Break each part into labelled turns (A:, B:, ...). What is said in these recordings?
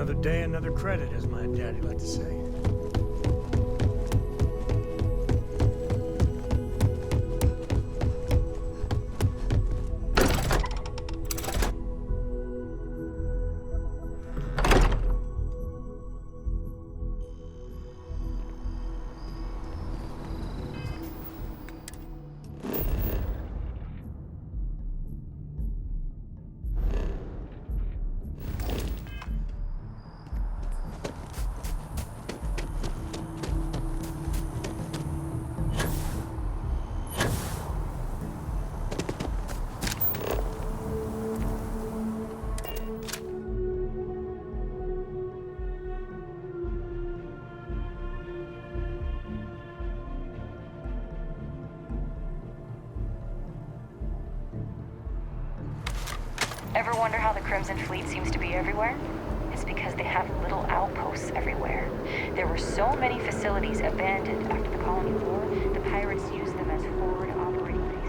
A: Another day, another credit, as my daddy liked to say.
B: Ever wonder how the Crimson Fleet seems to be everywhere? It's because they have little outposts everywhere. There were so many facilities abandoned after the Colony War, the pirates used them as forward operating bases.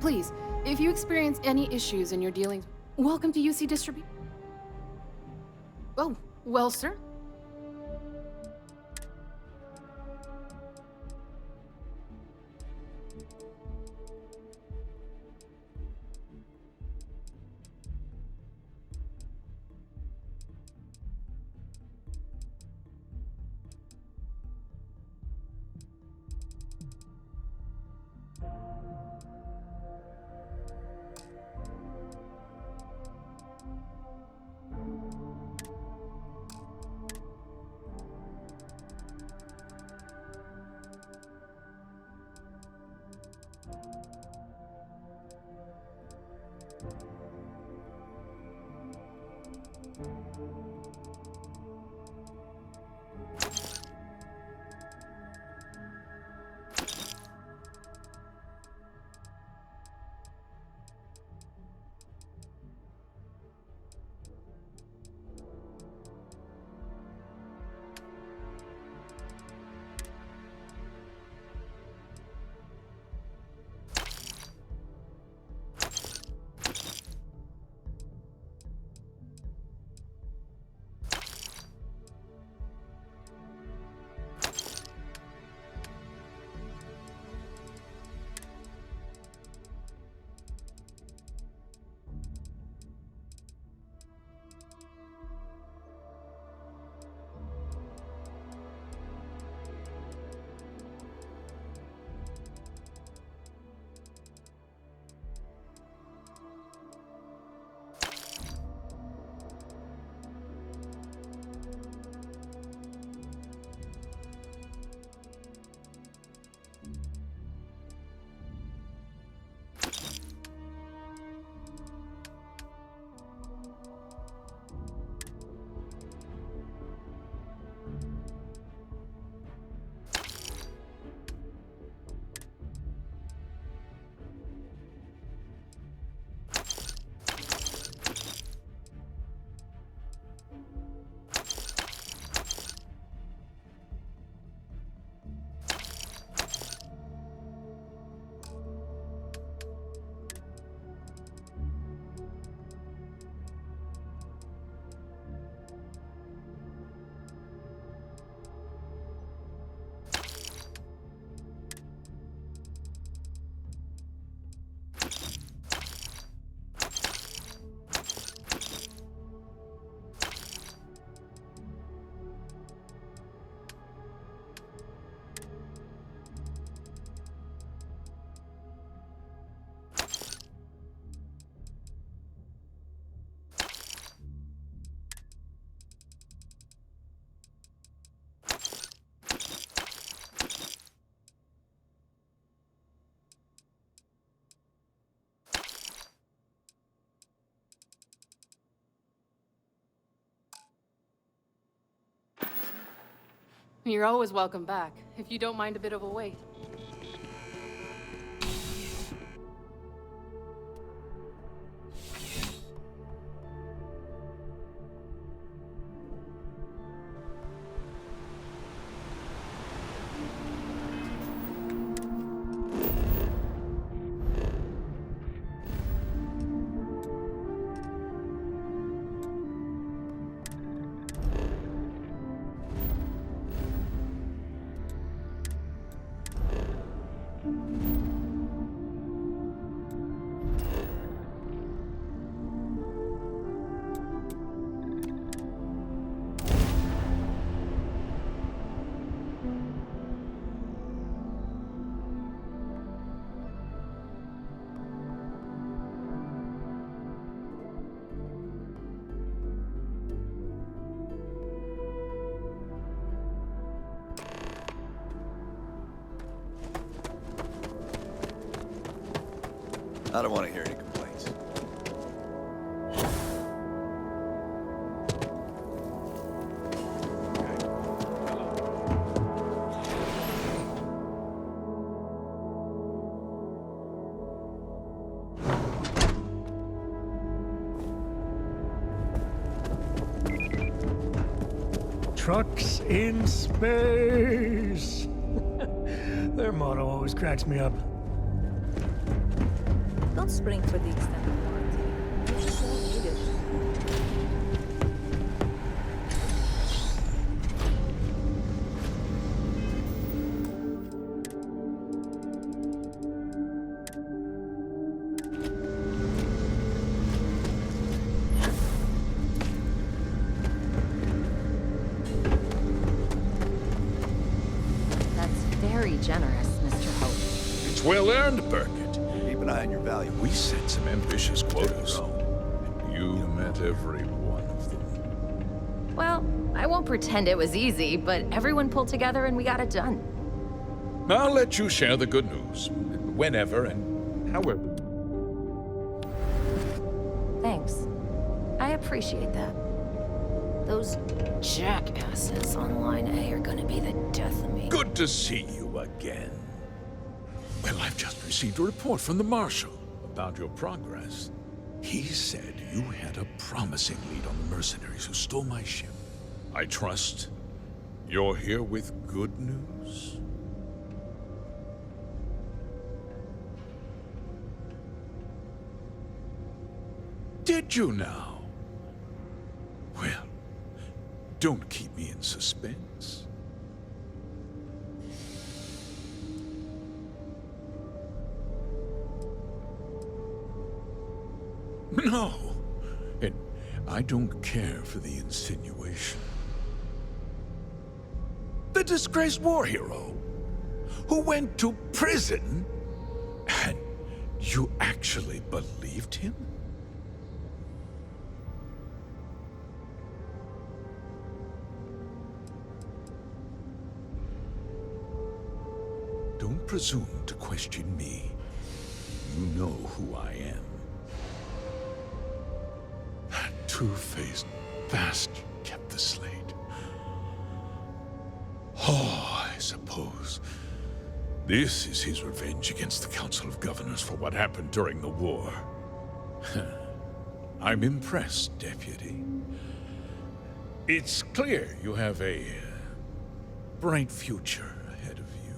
C: Please, if you experience any issues in your dealings, welcome to UC Distribution. Oh, well, sir. You're always welcome back, if you don't mind a bit of a wait.
D: I don't want to hear any complaints.
A: Trucks in space. Their motto always cracks me up.
E: Don't spring for the extended warranty. You just won't need it.
F: That's very generous, Mr. Hope.
G: It's well earned, Burkett.
D: Keep an eye on your value.
G: We set some ambitious quotas. And you met every one of them.
F: Well, I won't pretend it was easy, but everyone pulled together and we got it done.
G: I'll let you share the good news. Whenever and however.
F: Thanks. I appreciate that. Those jackasses on Line A are gonna be the death of me.
G: Good to see you again. Well, I've just received a report from the Marshal about your progress. He said you had a promising lead on the mercenaries who stole my ship. I trust you're here with good news? Did you now? Well, don't keep me in suspense. No, and I don't care for the insinuation. The disgraced war hero who went to prison, and you actually believed him? Don't presume to question me. You know who I am. That two-faced bastard kept the slate. Oh, I suppose this is his revenge against the Council of Governors for what happened during the war. I'm impressed, Deputy. It's clear you have a bright future ahead of you.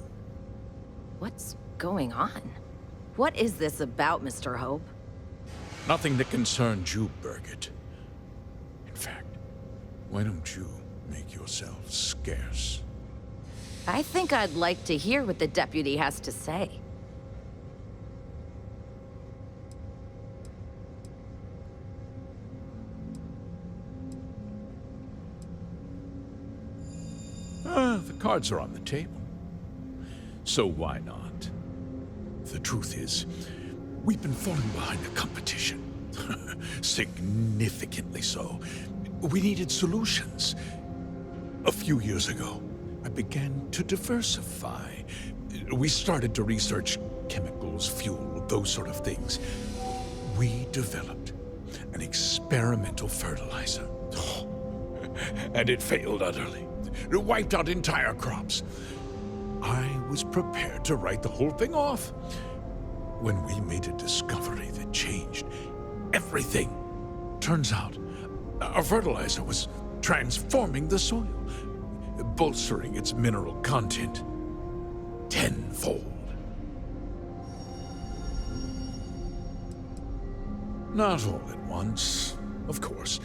F: What's going on? What is this about, Mr. Hope?
G: Nothing that concerns you, Burkett. In fact, why don't you make yourself scarce?
F: I think I'd like to hear what the deputy has to say.
G: The cards are on the table. So why not? The truth is, we've been falling behind the competition. Significantly so. We needed solutions. A few years ago, I began to diversify. We started to research chemicals, fuel, those sort of things. We developed an experimental fertilizer. And it failed utterly. wiped out entire crops. I was prepared to write the whole thing off when we made a discovery that changed everything. Turns out, our fertilizer was transforming the soil, bolstering its mineral content tenfold. Not all at once, of course,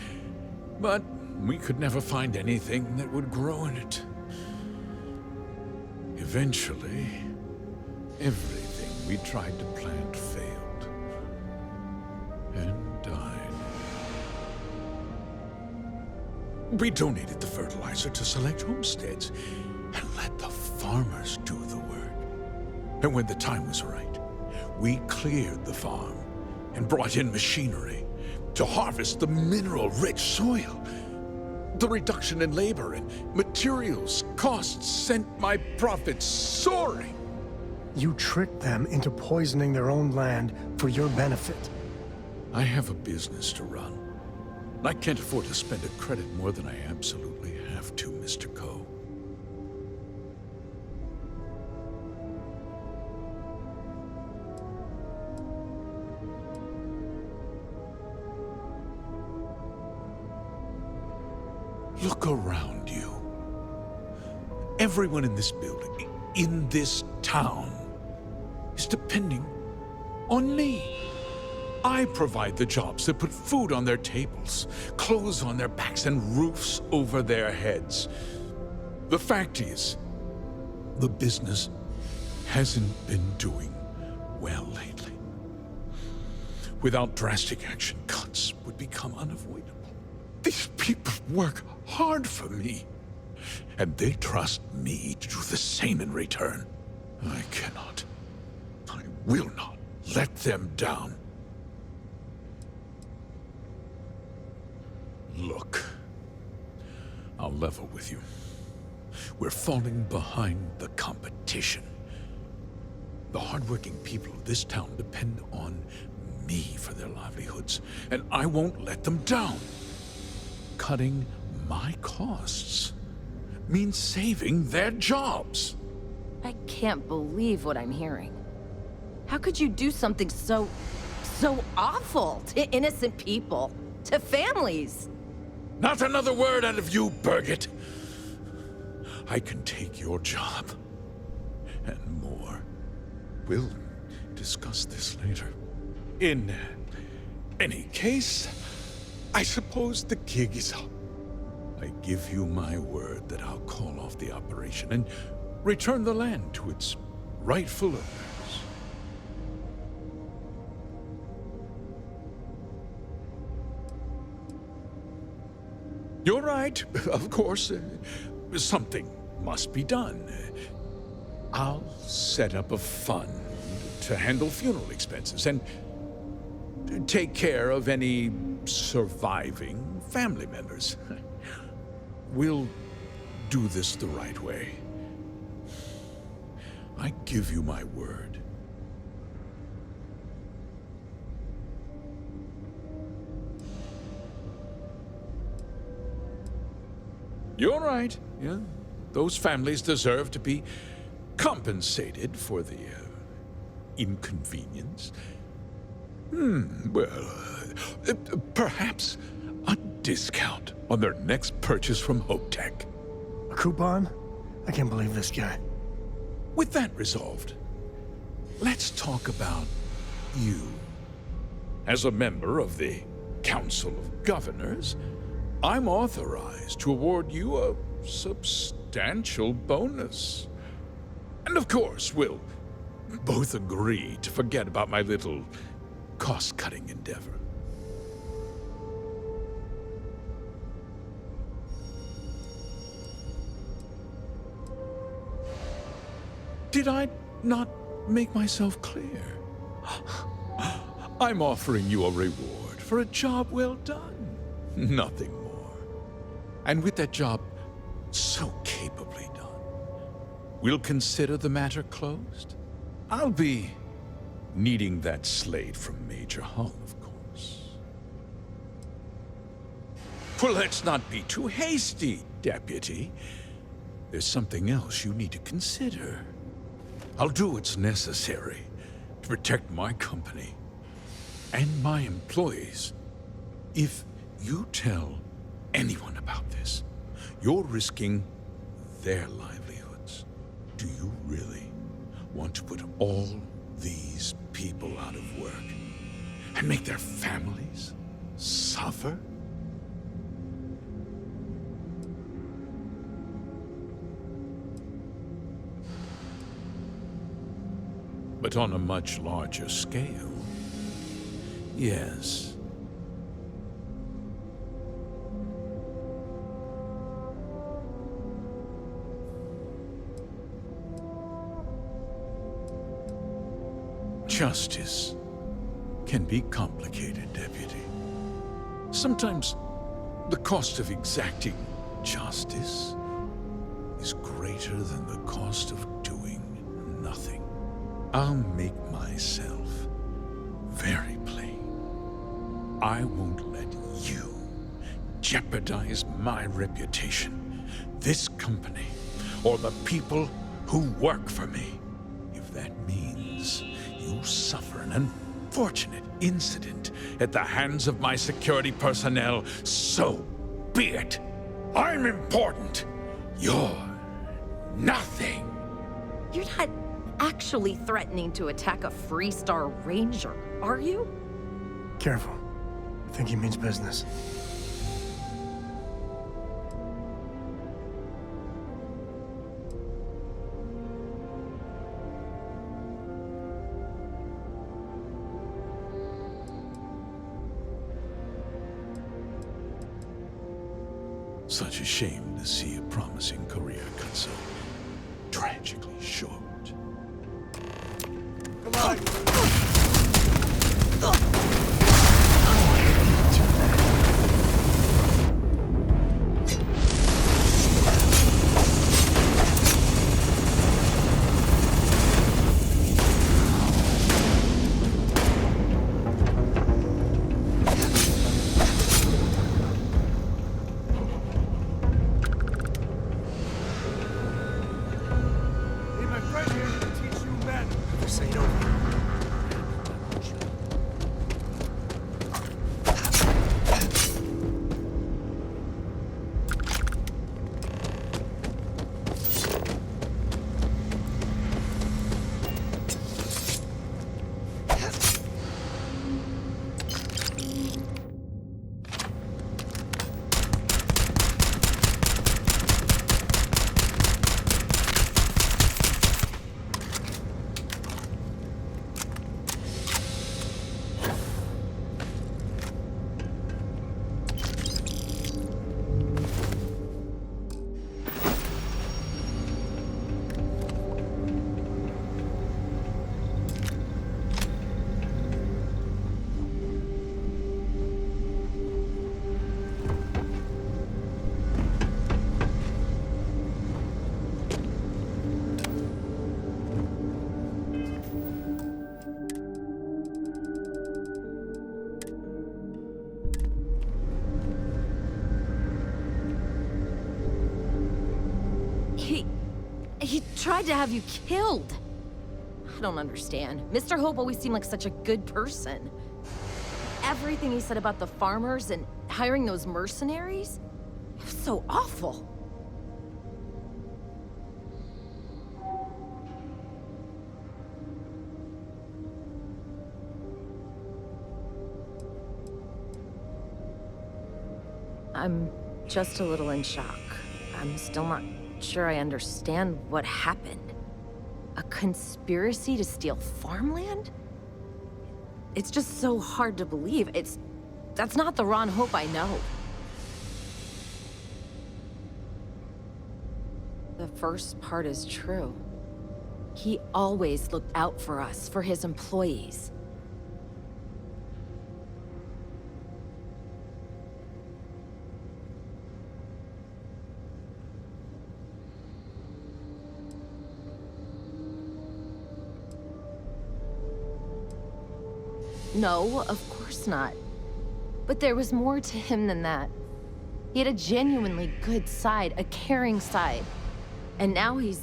G: but we could never find anything that would grow in it. Eventually, everything we tried to plant failed and died. We donated the fertilizer to select homesteads and let the farmers do the work. And when the time was right, we cleared the farm and brought in machinery to harvest the mineral-rich soil. The reduction in labor and materials costs sent my profits soaring.
A: You tricked them into poisoning their own land for your benefit.
G: I have a business to run. I can't afford to spend a credit more than I absolutely have to, Mr. Coe. Look around you. Everyone in this building, in this town, is depending on me. I provide the jobs that put food on their tables, clothes on their backs, and roofs over their heads. The fact is, the business hasn't been doing well lately. Without drastic action, cuts would become unavoidable. These people work hard for me, and they trust me to do the same in return. I cannot, I will not let them down. Look, I'll level with you. We're falling behind the competition. The hardworking people of this town depend on me for their livelihoods, and I won't let them down. Cutting my costs means saving their jobs.
F: I can't believe what I'm hearing. How could you do something so awful to innocent people, to families?
G: Not another word out of you, Birgit. I can take your job and more. We'll discuss this later. In any case, I suppose the gig is up. I give you my word that I'll call off the operation and return the land to its rightful owners. You're right, of course. Something must be done. I'll set up a fund to handle funeral expenses and take care of any surviving family members. We'll do this the right way. I give you my word. You're right. Yeah, those families deserve to be compensated for the inconvenience. Well, perhaps a discount on their next purchase from Hope Tech.
A: A coupon? I can't believe this guy.
G: With that resolved, let's talk about you. As a member of the Council of Governors, I'm authorized to award you a substantial bonus. And of course, we'll both agree to forget about my little cost-cutting endeavor. Did I not make myself clear? I'm offering you a reward for a job well done. Nothing more. And with that job so capably done, we'll consider the matter closed. I'll be needing that slate from Major Hull, of course. Well, let's not be too hasty, Deputy. there's something else you need to consider. I'll do what's necessary to protect my company and my employees. If you tell anyone about this, you're risking their livelihoods. Do you really want to put all these people out of work and make their families suffer? But on a much larger scale, yes. Justice can be complicated, Deputy. Sometimes the cost of exacting justice is greater than the cost of doing nothing. I'll make myself very plain. I won't let you jeopardize my reputation, this company, or the people who work for me. If that means you suffer an unfortunate incident at the hands of my security personnel, so be it. I'm important. You're nothing.
F: You're not actually threatening to attack a Freestar Ranger, are you?
A: Careful. I think he means business.
G: Such a shame to see a promising career cut so tragically short.
D: Come on!
F: He tried to have you killed. I don't understand. Mr. Hope always seemed like such a good person. Everything he said about the farmers and hiring those mercenaries, it was so awful. I'm just a little in shock. I'm still not sure I understand what happened. A conspiracy to steal farmland? It's just so hard to believe. That's not the Ron Hope I know. The first part is true. He always looked out for us, for his employees. No, of course not. But there was more to him than that. He had a genuinely good side, a caring side. And now he's...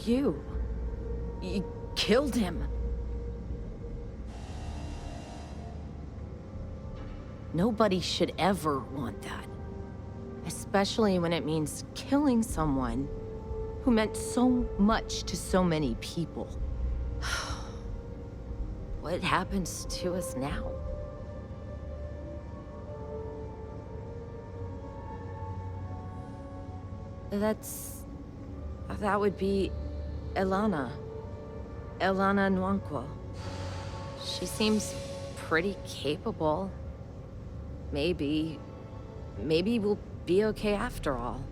F: You killed him. Nobody should ever want that. Especially when it means killing someone who meant so much to so many people. What happens to us now? That would be Elana. Elana Nwankwo. She seems pretty capable. Maybe we'll be okay after all.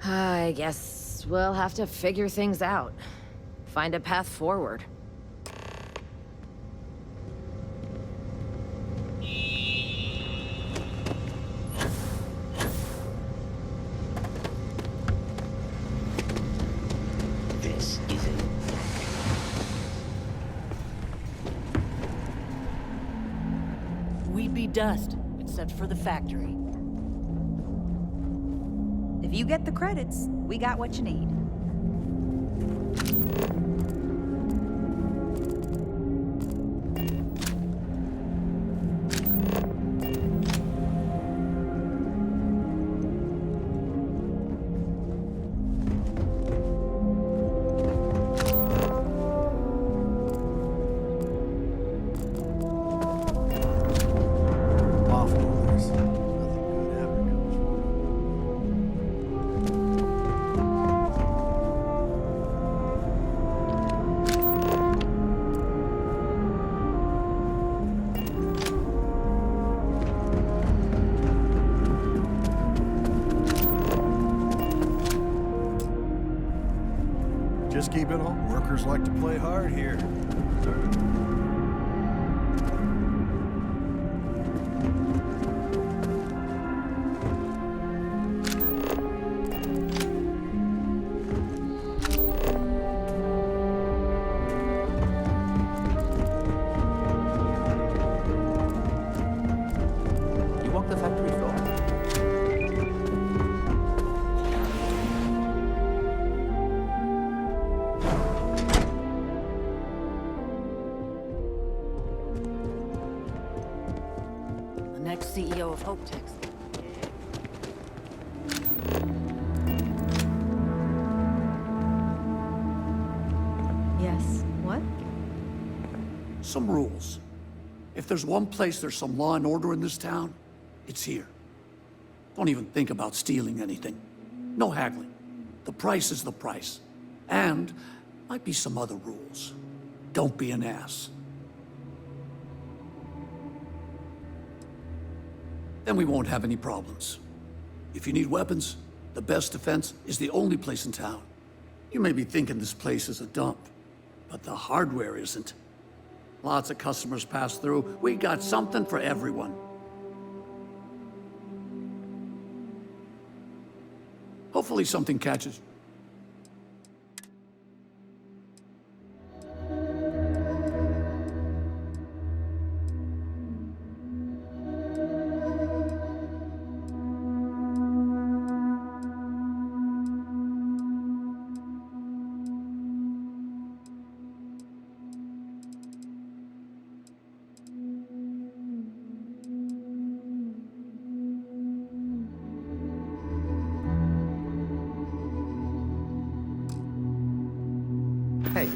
F: I guess we'll have to figure things out. Find a path forward.
H: This isn't.
I: We'd be dust, except for the factory.
E: If you get the credits, we got what you need.
D: Just keep it on. Workers like to play hard here.
H: You walk the factory floor?
I: The next CEO of Hope Tex.
F: Yes, what?
J: Some rules. If there's one place there's some law and order in this town, it's here. Don't even think about stealing anything. No haggling. The price is the price. And might be some other rules. Don't be an ass. Then we won't have any problems. If you need weapons, the best defense is the only place in town. You may be thinking this place is a dump, but the hardware isn't. Lots of customers pass through. We got something for everyone. Hopefully something catches.
H: Hey.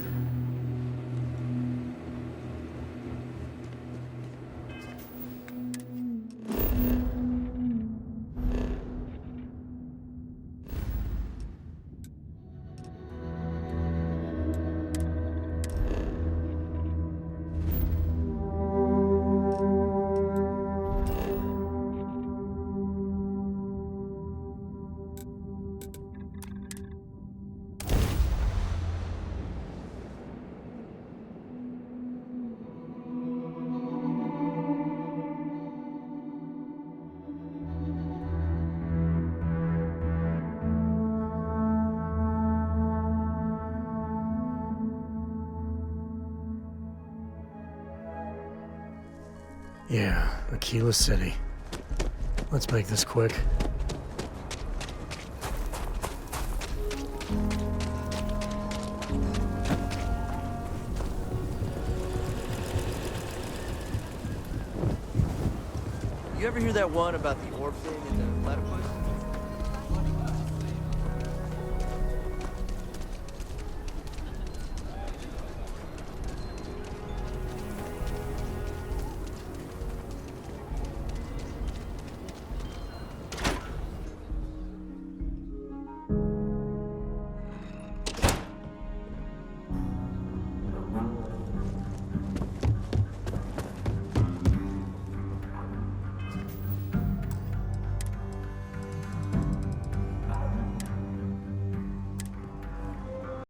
A: Yeah, Aquila City. Let's make this quick.
K: You ever hear that one about the orb thing and the platypus?